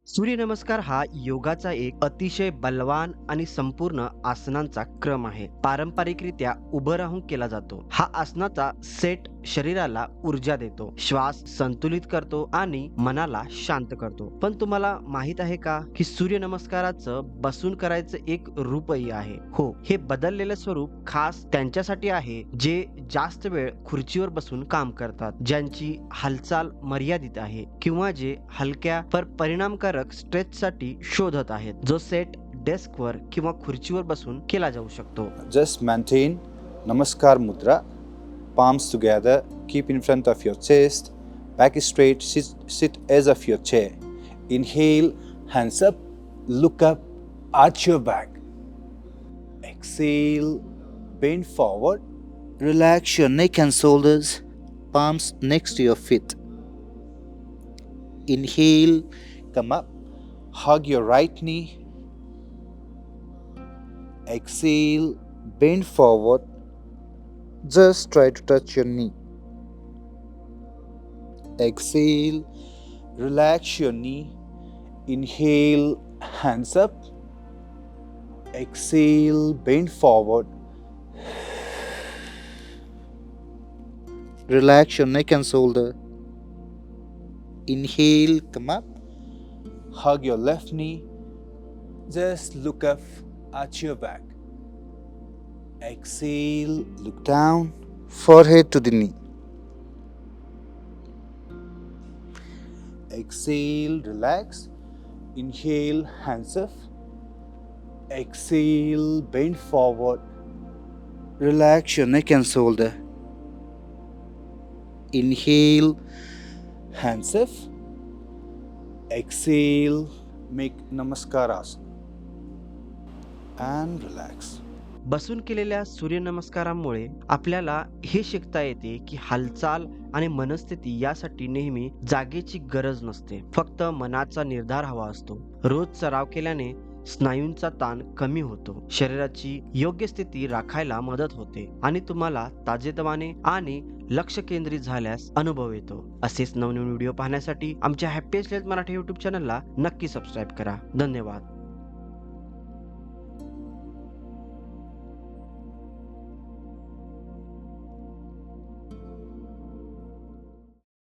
सूर्यनमस्कार हा योगाचा एक अतिशय बलवान आणि संपूर्ण आसनांचा क्रम आहे. पारंपरिकरित्या उभं राहून केला जातो. हा आसनाचा सेट शरीराला ऊर्जा देतो, श्वास संतुलित करतो आणि मनाला शांत करतो. पण तुम्हाला माहित आहे का की सूर्यनमस्काराचं बसून करायचं एक रूपही आहे. हो, हे बदललेलं स्वरूप खास त्यांच्यासाठी आहे जे जास्त वेळ खुर्चीवर बसून काम करतात, ज्यांची हालचाल मर्यादित आहे किंवा जे हलक्या पर परिणामकारक स्ट्रेचसाठी शोधत आहेत, जो सेट डेस्कवर किंवा खुर्चीवर बसून केला जाऊ शकतो. Just maintain Namaskar Mudra, palms together, keep in front of your chest, back is straight, sit edge of your chair. Inhale, hands up, look up, arch your back. Exhale, bend forward, relax your neck and shoulders, palms next to your feet. Inhale, come up, hug your right knee. Exhale, bend forward, just try to touch your knee. Exhale, relax your knee. Inhale, hands up. Exhale, bend forward. Relax your neck and shoulder. Inhale, come up. Hug your left knee. Just look up, arch your back. Exhale, look down, forehead to the knee. Exhale, relax. Inhale, hands up. Exhale, bend forward. Relax your neck and shoulder. Inhale, hands up. Exhale, make Namaskaras. And relax. बसून केलेल्या सूर्यनमस्कारामुळे आपल्याला हे शिकता येते की हालचाल आणि मनस्थिती यासाठी नेहमी जागेची गरज नसते, फक्त मनाचा निर्धार हवा असतो. रोज सराव केल्याने स्नायूंचा ताण कमी होतो, शरीराची योग्य स्थिती राखायला मदत होते आणि तुम्हाला ताजेतवाने आणि लक्ष केंद्रित झाल्यास अनुभव येतो. असेच नवनवीन व्हिडिओ पाहण्यासाठी आमच्या हॅपीएस्ट हेल्थ मराठी YouTube चॅनलला नक्की सबस्क्राईब करा. धन्यवाद.